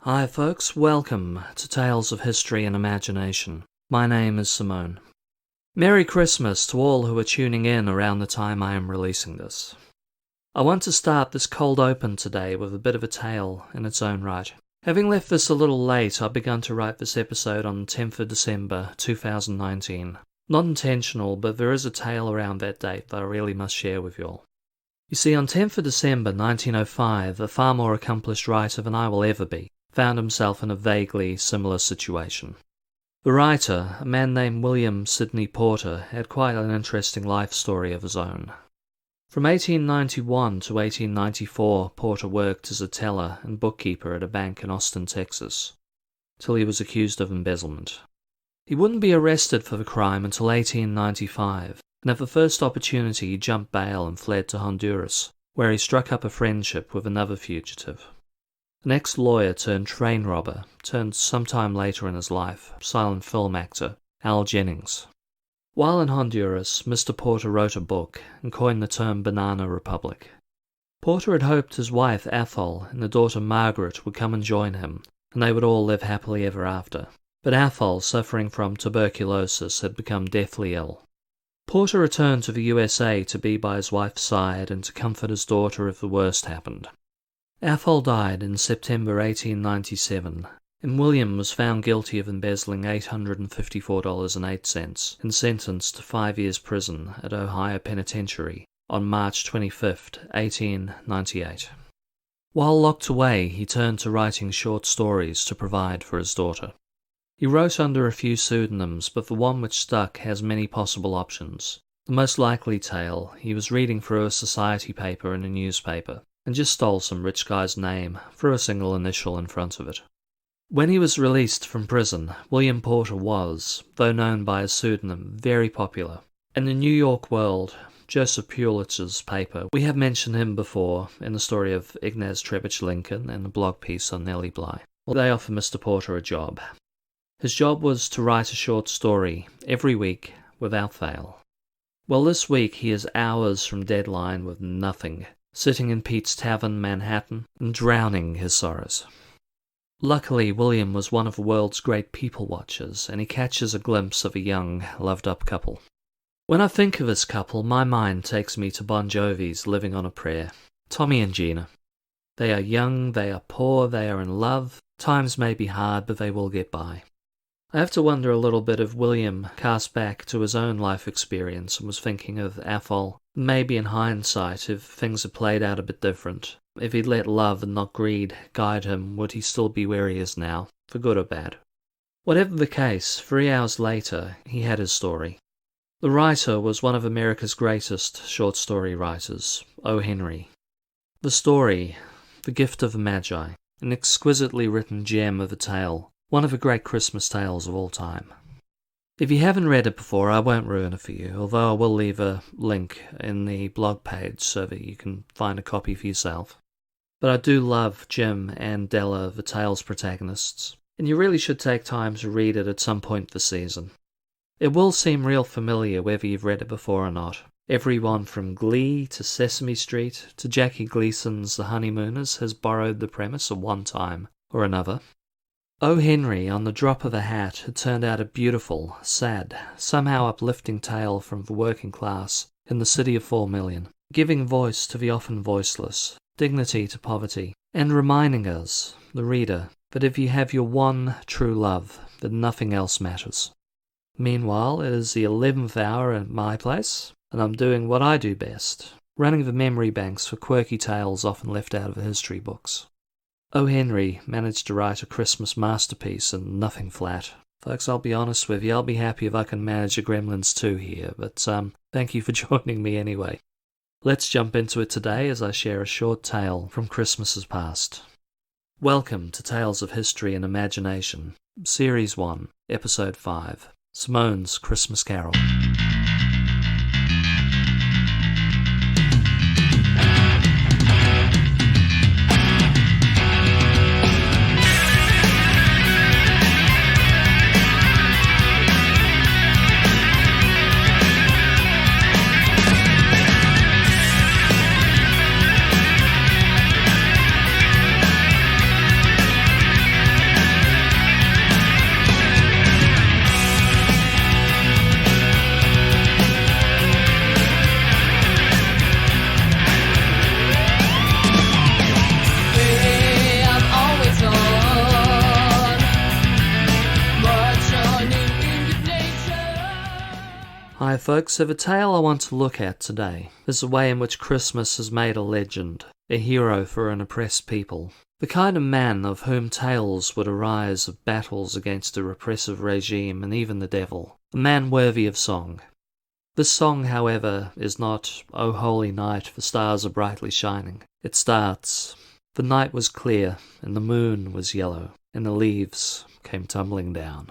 Hi folks, welcome to Tales of History and Imagination. My name is Simone. Merry Christmas to all who are tuning in around the time I am releasing this. I want to start this cold open today with a bit of a tale in its own right. Having left this a little late, I've begun to write this episode on the 10th of December 2019. Not intentional, but there is a tale around that date that I really must share with you all. You see, on 10th of December 1905, a far more accomplished writer than I will ever be found himself in a vaguely similar situation. The writer, a man named William Sidney Porter, had quite an interesting life story of his own. From 1891 to 1894, Porter worked as a teller and bookkeeper at a bank in Austin, Texas, till he was accused of embezzlement. He wouldn't be arrested for the crime until 1895, and at the first opportunity he jumped bail and fled to Honduras, where he struck up a friendship with another fugitive. An ex-lawyer turned train robber, turned sometime later in his life, silent film actor, Al Jennings. While in Honduras, Mr. Porter wrote a book and coined the term Banana Republic. Porter had hoped his wife Athol and the daughter Margaret would come and join him, and they would all live happily ever after. But Athol, suffering from tuberculosis, had become deathly ill. Porter returned to the USA to be by his wife's side and to comfort his daughter if the worst happened. Athol died in September 1897, and William was found guilty of embezzling $854.08 and sentenced to 5 years prison at Ohio Penitentiary on March 25, 1898. While locked away, he turned to writing short stories to provide for his daughter. He wrote under a few pseudonyms, but the one which stuck has many possible options. The most likely tale, he was reading through a society paper in a newspaper, and just stole some rich guy's name, threw a single initial in front of it. When he was released from prison, William Porter was, though known by his pseudonym, very popular. In the New York World, Joseph Pulitzer's paper, we have mentioned him before in the story of Ignaz Trebitsch Lincoln and a blog piece on Nellie Bly. Well, they offered Mr. Porter a job. His job was to write a short story every week without fail. Well, this week he is hours from deadline with nothing, sitting in Pete's Tavern, Manhattan, and drowning his sorrows. Luckily, William was one of the world's great people watchers, and he catches a glimpse of a young, loved-up couple. When I think of this couple, my mind takes me to Bon Jovi's Living on a Prayer. Tommy and Gina. They are young, they are poor, they are in love. Times may be hard, but they will get by. I have to wonder a little bit if William cast back to his own life experience and was thinking of Athol. Maybe in hindsight, if things had played out a bit different, if he'd let love and not greed guide him, would he still be where he is now, for good or bad? Whatever the case, 3 hours later, he had his story. The writer was one of America's greatest short story writers, O. Henry. The story, The Gift of the Magi, an exquisitely written gem of a tale, one of the great Christmas tales of all time. If you haven't read it before, I won't ruin it for you, although I will leave a link in the blog page so that you can find a copy for yourself. But I do love Jim and Della, the tale's protagonists, and you really should take time to read it at some point this season. It will seem real familiar whether you've read it before or not. Everyone from Glee to Sesame Street to Jackie Gleason's The Honeymooners has borrowed the premise at one time or another. O. Henry, on the drop of a hat, had turned out a beautiful, sad, somehow uplifting tale from the working class in the city of 4 million, giving voice to the often voiceless, dignity to poverty, and reminding us, the reader, that if you have your one true love, then nothing else matters. Meanwhile, it is the 11th hour at my place, and I'm doing what I do best, running the memory banks for quirky tales often left out of the history books. O. Henry managed to write a Christmas masterpiece and nothing flat. Folks, I'll be honest with you, I'll be happy if I can manage a Gremlins 2 here, but thank you for joining me anyway. Let's jump into it today as I share a short tale from Christmases past. Welcome to Tales of History and Imagination, Series 1, Episode 5, Simone's Christmas Carol. Hi folks, so the tale I want to look at today is the way in which Christmas has made a legend, a hero for an oppressed people, the kind of man of whom tales would arise of battles against a repressive regime and even the devil, a man worthy of song. This song, however, is not "O Holy Night, the stars are brightly shining." It starts, "The night was clear, and the moon was yellow, and the leaves came tumbling down."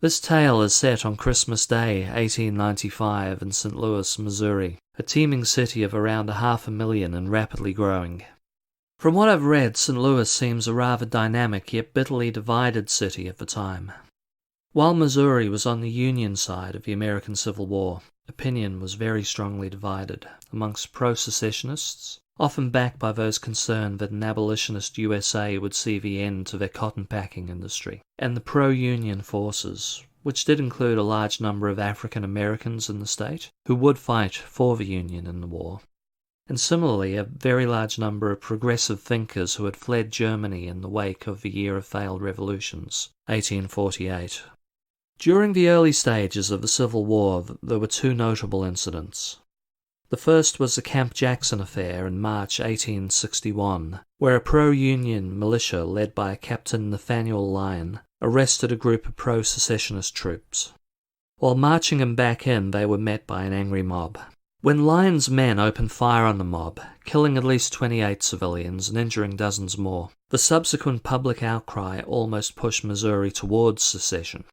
This tale is set on Christmas Day, 1895, in St. Louis, Missouri, a teeming city of around 500,000 and rapidly growing. From what I've read, St. Louis seems a rather dynamic yet bitterly divided city at the time. While Missouri was on the Union side of the American Civil War, opinion was very strongly divided amongst pro-secessionists, often backed by those concerned that an abolitionist USA would see the end to their cotton-packing industry, and the pro-Union forces, which did include a large number of African Americans in the state, who would fight for the Union in the war, and similarly a very large number of progressive thinkers who had fled Germany in the wake of the Year of Failed Revolutions, 1848. During the early stages of the Civil War, there were two notable incidents. The first was the Camp Jackson affair in March 1861, where a pro-Union militia led by Captain Nathaniel Lyon arrested a group of pro-secessionist troops. While marching them back in, they were met by an angry mob. When Lyon's men opened fire on the mob, killing at least 28 civilians and injuring dozens more, the subsequent public outcry almost pushed Missouri towards secession.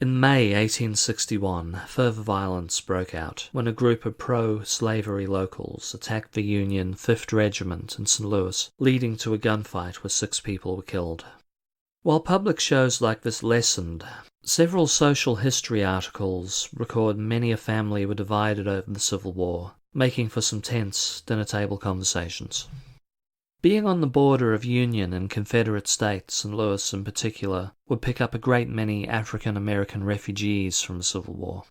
In May 1861, further violence broke out when a group of pro-slavery locals attacked the Union 5th Regiment in St. Louis, leading to a gunfight where 6 people were killed. While public shows like this lessened, several social history articles record many a family were divided over the Civil War, making for some tense dinner-table conversations. Being on the border of Union and Confederate states, St. Louis in particular would pick up a great many African American refugees from the Civil War.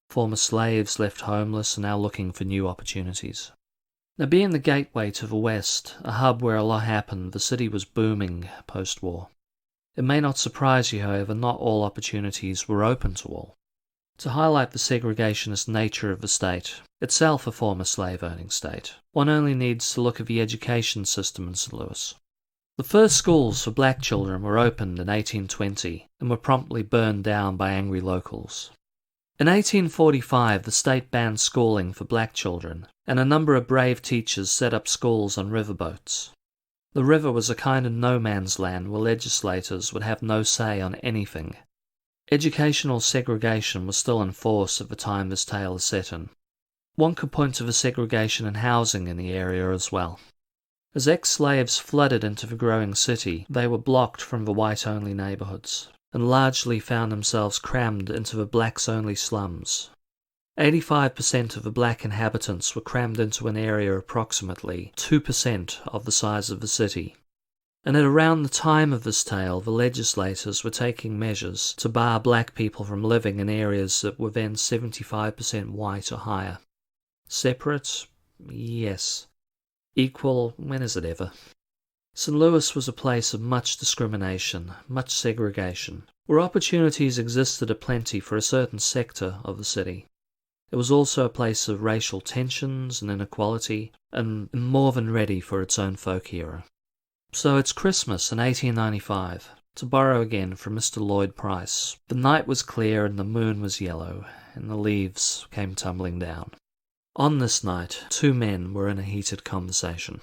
Former slaves left homeless and now looking for new opportunities. Now, being the gateway to the West, a hub where a lot happened, the city was booming post-war. It may not surprise you, however, not all opportunities were open to all. To highlight the segregationist nature of the state, itself a former slave-owning state, one only needs to look at the education system in St. Louis. The first schools for black children were opened in 1820 and were promptly burned down by angry locals. In 1845, the state banned schooling for black children, and a number of brave teachers set up schools on riverboats. The river was a kind of no-man's land where legislators would have no say on anything. Educational segregation was still in force at the time this tale is set in. One could point to the segregation in housing in the area as well. As ex-slaves flooded into the growing city, they were blocked from the white-only neighborhoods, and largely found themselves crammed into the blacks-only slums. 85% of the black inhabitants were crammed into an area approximately 2% of the size of the city. And at around the time of this tale, the legislators were taking measures to bar black people from living in areas that were then 75% white or higher. Separate? Yes. Equal? When is it ever? St. Louis was a place of much discrimination, much segregation, where opportunities existed aplenty for a certain sector of the city. It was also a place of racial tensions and inequality, and more than ready for its own folk hero. So it's Christmas in 1895. To borrow again from Mr. Lloyd Price, the night was clear and the moon was yellow, and the leaves came tumbling down. On this night, 2 men were in a heated conversation.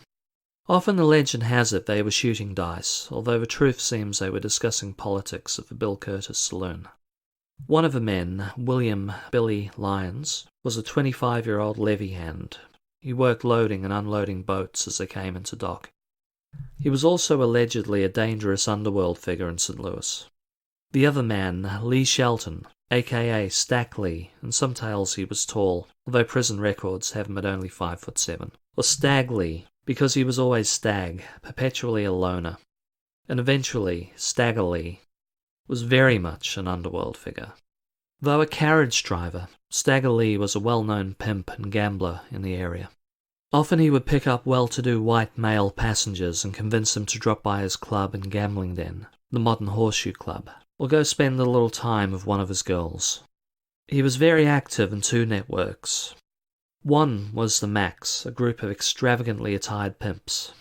Often the legend has it they were shooting dice, although the truth seems they were discussing politics at the Bill Curtis Saloon. One of the men, William Billy Lyons, was a 25-year-old levee hand. He worked loading and unloading boats as they came into dock. He was also allegedly a dangerous underworld figure in St. Louis. The other man, Lee Shelton, aka Stagger Lee, in some tales he was tall, although prison records have him at only 5'7", or Stagger Lee, because he was always stag, perpetually a loner. And eventually, Stagger Lee was very much an underworld figure. Though a carriage driver, Stagger Lee was a well-known pimp and gambler in the area. Often he would pick up well-to-do white male passengers and convince them to drop by his club and gambling den, the Modern Horseshoe Club, or go spend a little time with one of his girls. He was very active in two networks. One was the Max, a group of extravagantly attired pimps.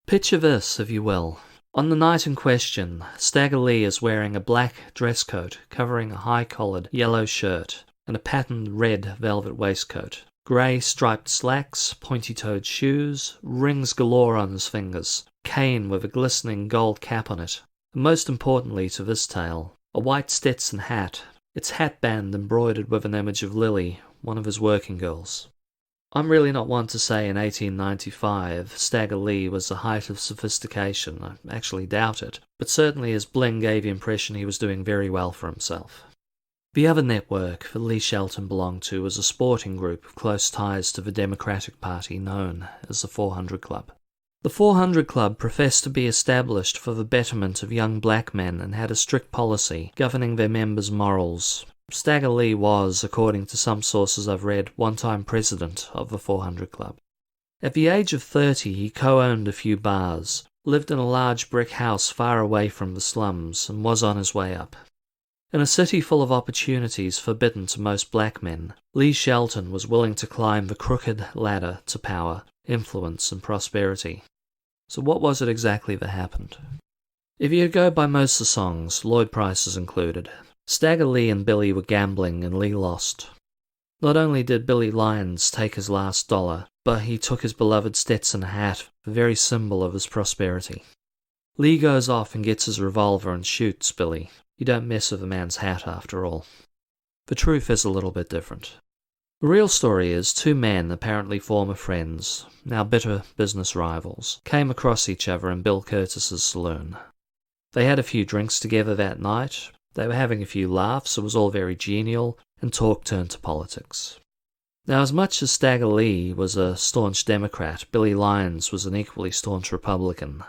Picture this, if you will. On the night in question, Stagger Lee is wearing a black dress coat covering a high-collared yellow shirt and a patterned red velvet waistcoat, grey striped slacks, pointy-toed shoes, rings galore on his fingers, cane with a glistening gold cap on it, and most importantly to this tale, a white Stetson hat, its hatband embroidered with an image of Lily, one of his working girls. I'm really not one to say in 1895 Stagger Lee was the height of sophistication. I actually doubt it, but certainly his bling gave the impression he was doing very well for himself. The other network that Lee Shelton belonged to was a sporting group of close ties to the Democratic Party known as the 400 Club. The 400 Club professed to be established for the betterment of young black men and had a strict policy governing their members' morals. Stagger Lee was, according to some sources I've read, one-time president of the 400 Club. At the age of 30, he co-owned a few bars, lived in a large brick house far away from the slums, and was on his way up. In a city full of opportunities forbidden to most black men, Lee Shelton was willing to climb the crooked ladder to power, influence, and prosperity. So what was it exactly that happened? If you go by most of the songs, Lloyd Price's included, Stagger Lee and Billy were gambling and Lee lost. Not only did Billy Lyons take his last dollar, but he took his beloved Stetson hat, the very symbol of his prosperity. Lee goes off and gets his revolver and shoots Billy. You don't mess with a man's hat after all. The truth is a little bit different. The real story is two men, apparently former friends, now bitter business rivals, came across each other in Bill Curtis's saloon. They had a few drinks together that night, they were having a few laughs, it was all very genial, and talk turned to politics. Now, as much as Stagger Lee was a staunch Democrat, Billy Lyons was an equally staunch Republican.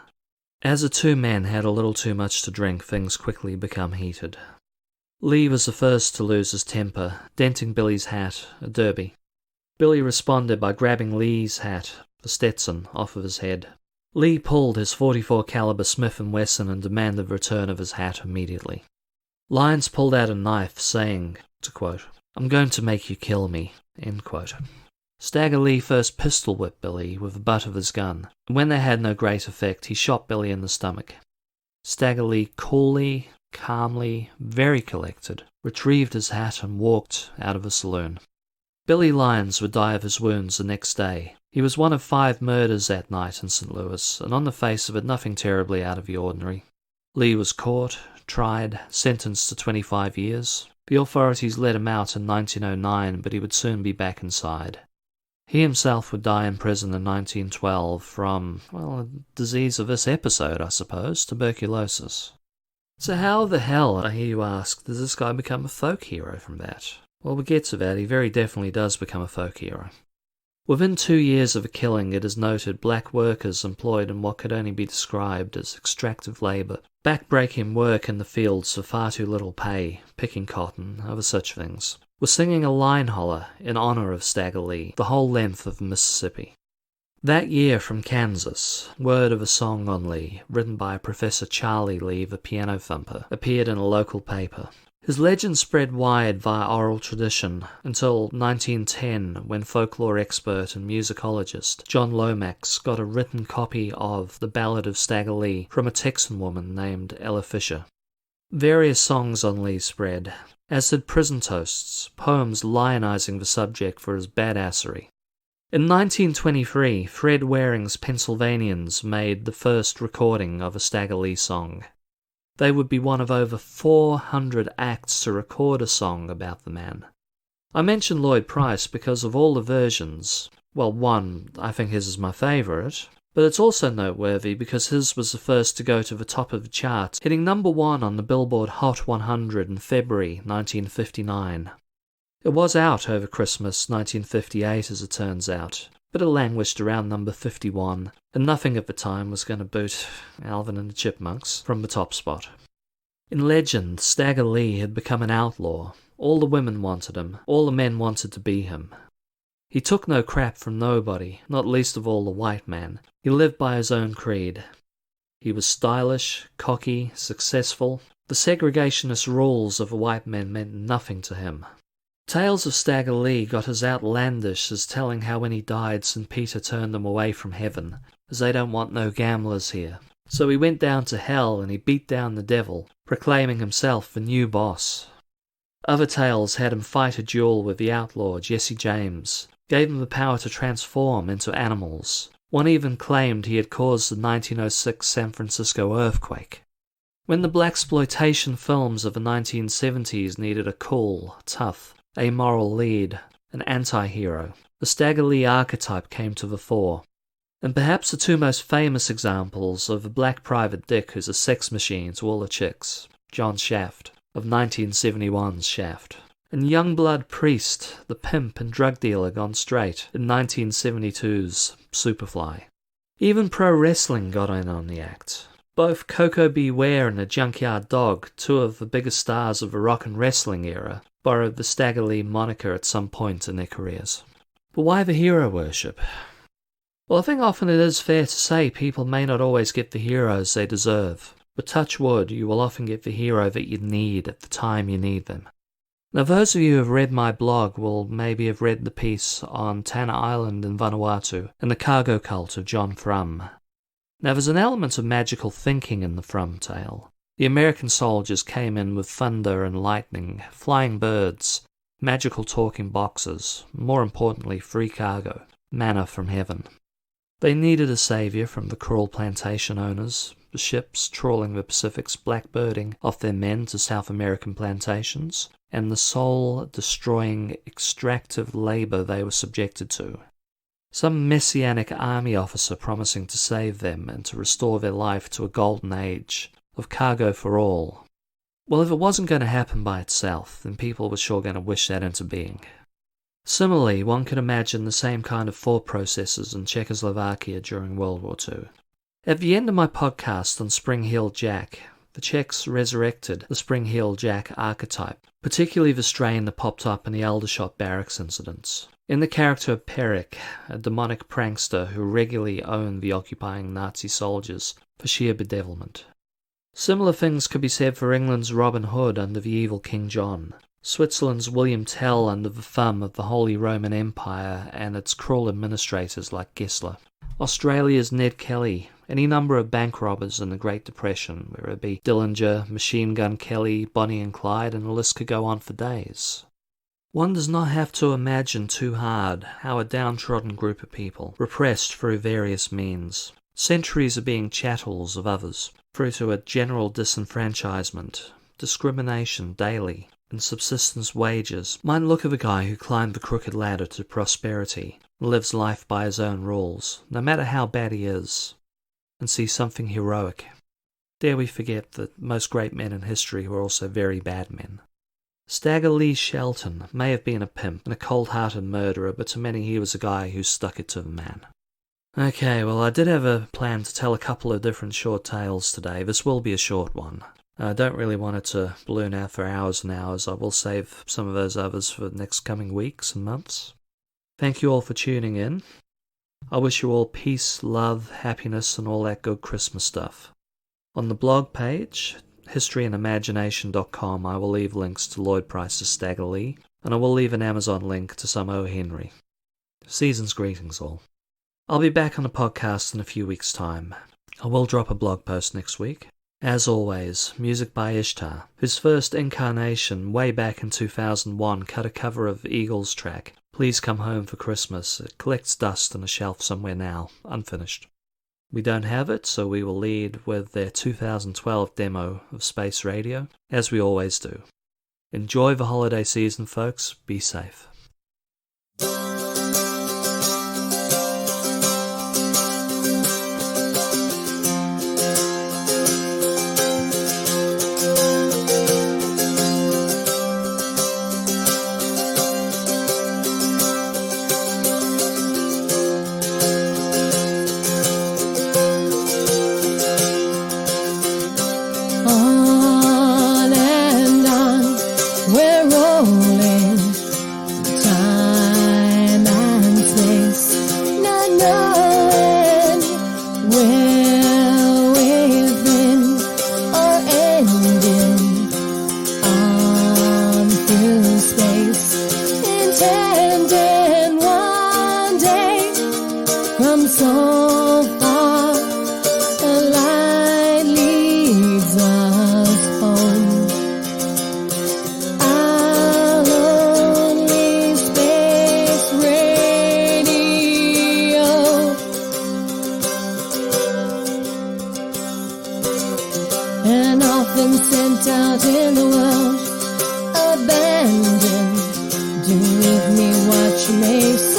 As the two men had a little too much to drink, things quickly become heated. Lee was the first to lose his temper, denting Billy's hat, a derby. Billy responded by grabbing Lee's hat, the Stetson, off of his head. Lee pulled his .44 caliber Smith & Wesson and demanded the return of his hat immediately. Lyons pulled out a knife, saying, to quote, "I'm going to make you kill me," end quote. Stagger Lee first pistol-whipped Billy with the butt of his gun, and when they had no great effect, he shot Billy in the stomach. Stagger Lee coolly, calmly, very collected, retrieved his hat and walked out of the saloon. Billy Lyons would die of his wounds the next day. He was one of 5 murders that night in St. Louis, and on the face of it, nothing terribly out of the ordinary. Lee was caught, tried, sentenced to 25 years. The authorities let him out in 1909, but he would soon be back inside. He himself would die in prison in 1912 from, well, a disease of this episode, I suppose, tuberculosis. So how the hell, I hear you ask, does this guy become a folk hero from that? Well, we'll get to that. He very definitely does become a folk hero. Within 2 years of the killing, it is noted black workers employed in what could only be described as extractive labour, back-breaking work in the fields for far too little pay, picking cotton, other such things, were singing a line holler in honour of Stagger Lee the whole length of the Mississippi. That year from Kansas, word of a song on Lee, written by Professor Charlie Lee, the piano thumper, appeared in a local paper. His legend spread wide via oral tradition until 1910, when folklore expert and musicologist John Lomax got a written copy of The Ballad of Stagger Lee from a Texan woman named Ella Fisher. Various songs on Lee spread, as did prison toasts, poems lionizing the subject for his badassery. In 1923, Fred Waring's Pennsylvanians made the first recording of a Stagger Lee song. They would be one of over 400 acts to record a song about the man. I mention Lloyd Price because of all the versions, well, one, I think his is my favourite, but it's also noteworthy because his was the first to go to the top of the charts, hitting number 1 on the Billboard Hot 100 in February 1959. It was out over Christmas 1958 as it turns out, but it languished around number 51, and nothing at the time was going to boot Alvin and the Chipmunks from the top spot. In legend, Stagger Lee had become an outlaw. All the women wanted him, all the men wanted to be him. He took no crap from nobody, not least of all the white man. He lived by his own creed. He was stylish, cocky, successful. The segregationist rules of the white men meant nothing to him. Tales of Stagger Lee got as outlandish as telling how when he died St. Peter turned them away from heaven, as they don't want no gamblers here. So he went down to hell and he beat down the devil, proclaiming himself the new boss. Other tales had him fight a duel with the outlaw Jesse James, gave him the power to transform into animals. One even claimed he had caused the 1906 San Francisco earthquake. When the blaxploitation films of the 1970s needed a cool, tough, amoral lead, an anti-hero, the Stagger Lee archetype came to the fore. And perhaps the two most famous examples of a black private dick who's a sex machine to all the chicks, John Shaft, of 1971's Shaft, and Youngblood Priest, the pimp and drug dealer gone straight, in 1972's Superfly. Even pro wrestling got in on the act. Both Coco Beware and the Junkyard Dog, two of the biggest stars of the rock and wrestling era, borrowed the Stagger Lee moniker at some point in their careers. But why the hero worship? Well, I think often it is fair to say people may not always get the heroes they deserve, but touch wood, you will often get the hero that you need at the time you need them. Now, those of you who have read my blog will maybe have read the piece on Tanna Island in Vanuatu and the cargo cult of John Frum. Now, there's an element of magical thinking in the Frum tale. The American soldiers came in with thunder and lightning, flying birds, magical talking boxes, more importantly free cargo, manna from heaven. They needed a saviour from the cruel plantation owners, the ships trawling the Pacific's blackbirding off their men to South American plantations, and the soul-destroying extractive labour they were subjected to. Some messianic army officer promising to save them and to restore their life to a golden age of cargo for all. Well, if it wasn't going to happen by itself, then people were sure going to wish that into being. Similarly, one could imagine the same kind of thought processes in Czechoslovakia during World War II. At the end of my podcast on Spring-Heeled Jack, the Czechs resurrected the Spring-Heeled Jack archetype, particularly the strain that popped up in the Aldershot barracks incidents. In the character of Perek, a demonic prankster who regularly owned the occupying Nazi soldiers for sheer bedevilment. Similar things could be said for England's Robin Hood under the evil King John, Switzerland's William Tell under the thumb of the Holy Roman Empire and its cruel administrators like Gessler, Australia's Ned Kelly, any number of bank robbers in the Great Depression, whether it be Dillinger, Machine Gun Kelly, Bonnie and Clyde, and the list could go on for days. One does not have to imagine too hard how a downtrodden group of people, repressed through various means, centuries of being chattels of others, through to a general disenfranchisement, discrimination daily, and subsistence wages, might look at the guy who climbed the crooked ladder to prosperity, and lives life by his own rules, no matter how bad he is, and see something heroic. Dare we forget that most great men in history were also very bad men. Stagger Lee Shelton may have been a pimp and a cold-hearted murderer, but to many he was a guy who stuck it to the man. Okay, well, I did have a plan to tell a couple of different short tales today. This will be a short one. I don't really want it to balloon out for hours and hours. I will save some of those others for the next coming weeks and months. Thank you all for tuning in. I wish you all peace, love, happiness, and all that good Christmas stuff. On the blog page, historyandimagination.com, I will leave links to Lloyd Price's Stagger Lee, and I will leave an Amazon link to some O. Henry. Season's greetings all. I'll be back on the podcast in a few weeks' time. I will drop a blog post next week. As always, music by Ishtar, whose first incarnation way back in 2001 cut a cover of Eagles' track, Please Come Home for Christmas. It collects dust on a shelf somewhere now, unfinished. We don't have it, so we will lead with their 2012 demo of Space Radio, as we always do. Enjoy the holiday season, folks. Be safe. been sent out in the world, abandoned. Do with me what you may say.